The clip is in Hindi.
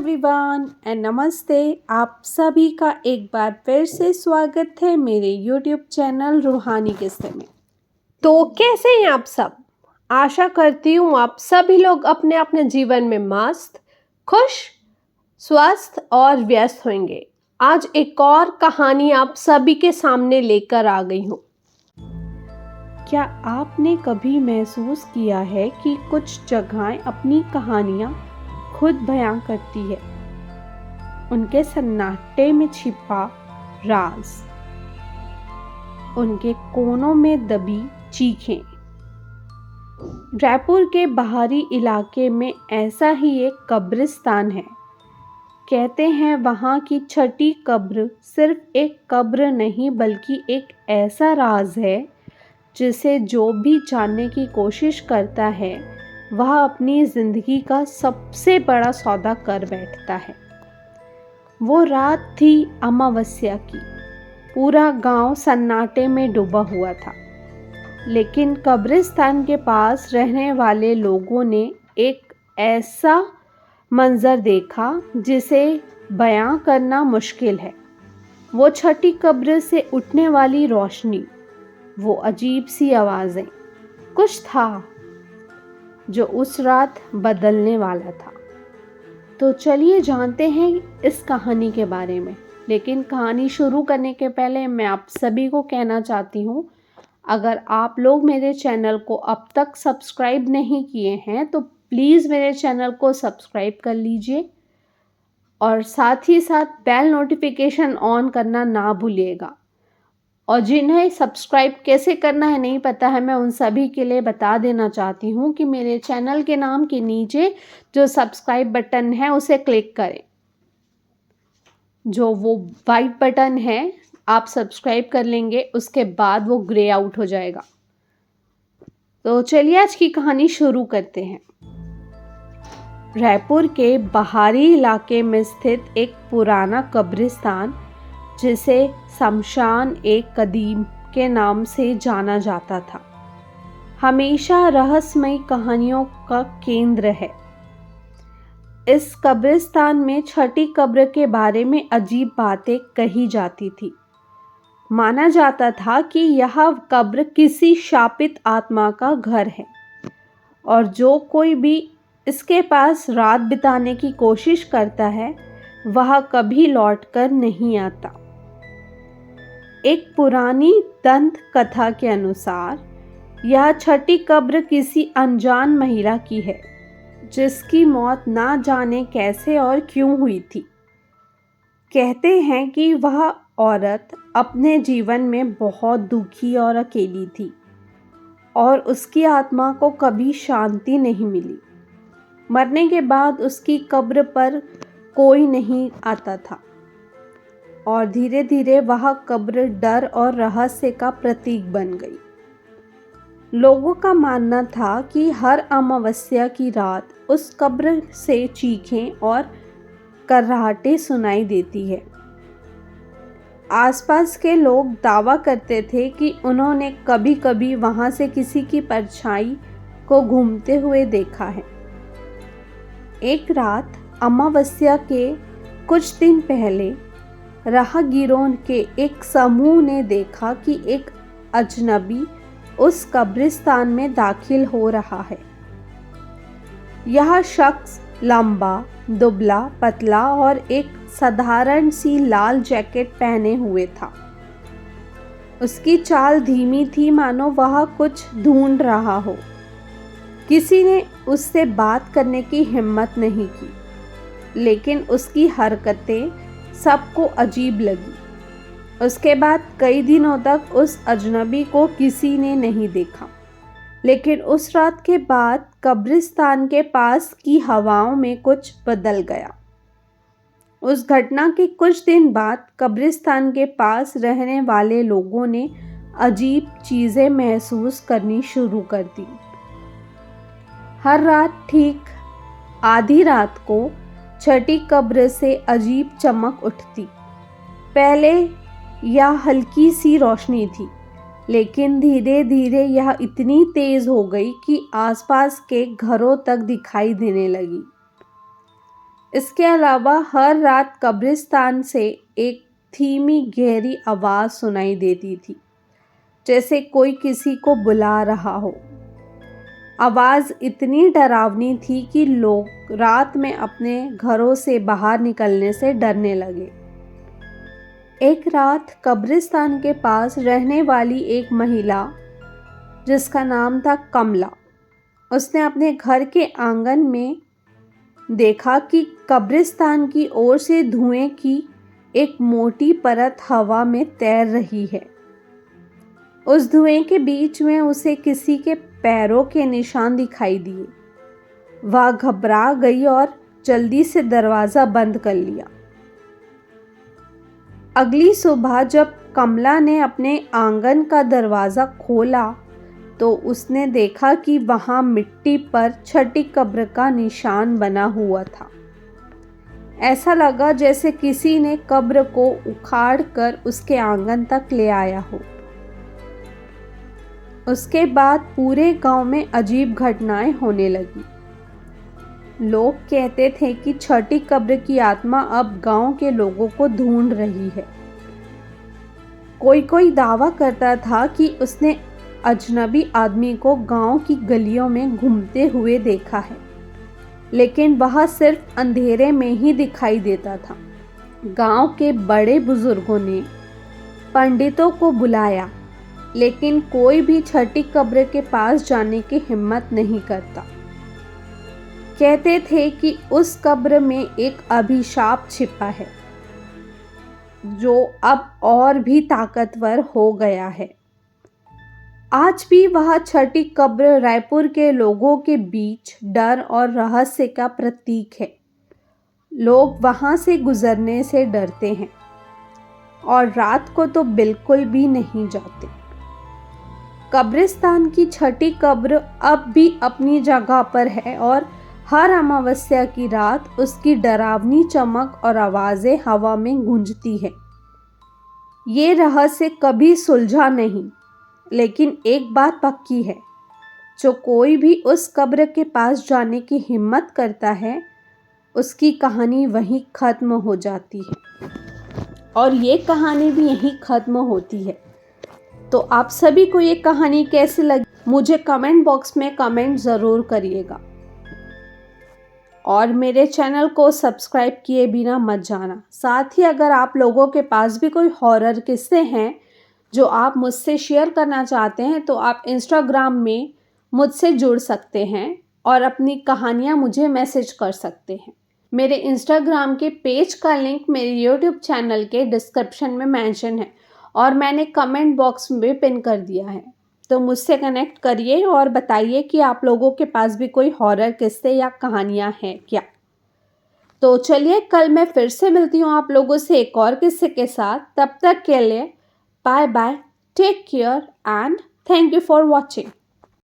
एवरीवन एंड नमस्ते। आप सभी का एक बार फिर से स्वागत है मेरे यूट्यूब चैनल रूहानी किस्से में। तो कैसे हैं आप सब? आशा करती हूँ आप सभी लोग अपने अपने जीवन में मस्त, खुश, स्वस्थ और व्यस्त होंगे। आज एक और कहानी आप सभी के सामने लेकर आ गई हूँ। क्या आपने कभी महसूस किया है कि कुछ जगहें अपनी कहानियाँ खुद बयां करती है? उनके सन्नाटे में छिपा राज, उनके कोनों में दबी चीखें। रायपुर के बाहरी इलाके में ऐसा ही एक कब्रिस्तान है। कहते हैं वहाँ की छठी कब्र सिर्फ एक कब्र नहीं बल्कि एक ऐसा राज है जिसे जो भी जानने की कोशिश करता है वह अपनी जिंदगी का सबसे बड़ा सौदा कर बैठता है। वो रात थी अमावस्या की। पूरा गांव सन्नाटे में डूबा हुआ था, लेकिन कब्रिस्तान के पास रहने वाले लोगों ने एक ऐसा मंजर देखा जिसे बयां करना मुश्किल है। वो छठी कब्र से उठने वाली रोशनी, वो अजीब सी आवाज़ें, कुछ था जो उस रात बदलने वाला था। तो चलिए जानते हैं इस कहानी के बारे में। लेकिन कहानी शुरू करने के पहले मैं आप सभी को कहना चाहती हूँ, अगर आप लोग मेरे चैनल को अब तक सब्सक्राइब नहीं किए हैं तो प्लीज़ मेरे चैनल को सब्सक्राइब कर लीजिए और साथ ही साथ बेल नोटिफिकेशन ऑन करना ना भूलिएगा। और जिन्हें सब्सक्राइब कैसे करना है नहीं पता है, मैं उन सभी के लिए बता देना चाहती हूँ कि मेरे चैनल के नाम के नीचे जो सब्सक्राइब बटन है उसे क्लिक करें। जो वो वाइट बटन है आप सब्सक्राइब कर लेंगे, उसके बाद वो ग्रे आउट हो जाएगा। तो चलिए आज की कहानी शुरू करते हैं। रायपुर के बाहरी इलाके में स्थित एक पुराना कब्रिस्तान, जिसे शमशान एक कदीम के नाम से जाना जाता था, हमेशा रहस्यमयी कहानियों का केंद्र है। इस कब्रिस्तान में छठी कब्र के बारे में अजीब बातें कही जाती थी। माना जाता था कि यह कब्र किसी शापित आत्मा का घर है और जो कोई भी इसके पास रात बिताने की कोशिश करता है वह कभी लौटकर नहीं आता। एक पुरानी दंत कथा के अनुसार यह छठी कब्र किसी अनजान महिला की है, जिसकी मौत ना जाने कैसे और क्यों हुई थी। कहते हैं कि वह औरत अपने जीवन में बहुत दुखी और अकेली थी और उसकी आत्मा को कभी शांति नहीं मिली। मरने के बाद उसकी कब्र पर कोई नहीं आता था और धीरे धीरे वह कब्र डर और रहस्य का प्रतीक बन गई। लोगों का मानना था कि हर अमावस्या की रात उस कब्र से चीखें और कर्राहटें सुनाई देती है। आसपास के लोग दावा करते थे कि उन्होंने कभी कभी वहां से किसी की परछाई को घूमते हुए देखा है। एक रात अमावस्या के कुछ दिन पहले राहगीरों के एक समूह ने देखा कि एक अजनबी उस कब्रिस्तान में दाखिल हो रहा है। यह शख्स लंबा, दुबला, पतला और एक साधारण सी लाल जैकेट पहने हुए था। उसकी चाल धीमी थी, मानो वह कुछ ढूंढ रहा हो। किसी ने उससे बात करने की हिम्मत नहीं की, लेकिन उसकी हरकतें सबको अजीब लगी। उसके बाद कई दिनों तक उस अजनबी को किसी ने नहीं देखा, लेकिन उस रात के बाद कब्रिस्तान के पास की हवाओं में कुछ बदल गया। उस घटना के कुछ दिन बाद कब्रिस्तान के पास रहने वाले लोगों ने अजीब चीज़ें महसूस करनी शुरू कर दी। हर रात ठीक आधी रात को छठी कब्र से अजीब चमक उठती। पहले यह हल्की सी रोशनी थी, लेकिन धीरे धीरे यह इतनी तेज हो गई कि आसपास के घरों तक दिखाई देने लगी। इसके अलावा हर रात कब्रिस्तान से एक धीमी गहरी आवाज़ सुनाई देती थी, जैसे कोई किसी को बुला रहा हो। आवाज़ इतनी डरावनी थी कि लोग रात में अपने घरों से बाहर निकलने से डरने लगे। एक रात कब्रिस्तान के पास रहने वाली एक महिला, जिसका नाम था कमला, उसने अपने घर के आंगन में देखा कि कब्रिस्तान की ओर से धुएं की एक मोटी परत हवा में तैर रही है। उस धुएं के बीच में उसे किसी के पैरों के निशान दिखाई दिए। वह घबरा गई और जल्दी से दरवाज़ा बंद कर लिया। अगली सुबह जब कमला ने अपने आंगन का दरवाज़ा खोला तो उसने देखा कि वहाँ मिट्टी पर छठी कब्र का निशान बना हुआ था। ऐसा लगा जैसे किसी ने कब्र को उखाड़ कर उसके आंगन तक ले आया हो। उसके बाद पूरे गांव में अजीब घटनाएं होने लगी। लोग कहते थे कि छठी कब्र की आत्मा अब गांव के लोगों को ढूंढ रही है। कोई कोई दावा करता था कि उसने अजनबी आदमी को गांव की गलियों में घूमते हुए देखा है, लेकिन वह सिर्फ अंधेरे में ही दिखाई देता था। गांव के बड़े बुजुर्गों ने पंडितों को बुलाया, लेकिन कोई भी छठी कब्र के पास जाने की हिम्मत नहीं करता। कहते थे कि उस कब्र में एक अभिशाप छिपा है, जो अब और भी ताकतवर हो गया है। आज भी वह छठी कब्र रायपुर के लोगों के बीच डर और रहस्य का प्रतीक है। लोग वहां से गुजरने से डरते हैं और रात को तो बिल्कुल भी नहीं जाते। कब्रिस्तान की छठी कब्र अब भी अपनी जगह पर है और हर अमावस्या की रात उसकी डरावनी चमक और आवाज़ें हवा में गूंजती है। ये रहस्य कभी सुलझा नहीं, लेकिन एक बात पक्की है, जो कोई भी उस कब्र के पास जाने की हिम्मत करता है, उसकी कहानी वहीं ख़त्म हो जाती है और ये कहानी भी यहीं ख़त्म होती है। तो आप सभी को ये कहानी कैसी लगी, मुझे कमेंट बॉक्स में कमेंट ज़रूर करिएगा और मेरे चैनल को सब्सक्राइब किए बिना मत जाना। साथ ही अगर आप लोगों के पास भी कोई हॉरर किस्से हैं जो आप मुझसे शेयर करना चाहते हैं, तो आप इंस्टाग्राम में मुझसे जुड़ सकते हैं और अपनी कहानियाँ मुझे मैसेज कर सकते हैं। मेरे इंस्टाग्राम के पेज का लिंक मेरे यूट्यूब चैनल के डिस्क्रिप्शन में मेंशन है और मैंने कमेंट बॉक्स में पिन कर दिया है। तो मुझसे कनेक्ट करिए और बताइए कि आप लोगों के पास भी कोई हॉरर किस्से या कहानियाँ हैं क्या। तो चलिए, कल मैं फिर से मिलती हूँ आप लोगों से एक और किस्से के साथ। तब तक के लिए bye bye, take care and thank you for watching.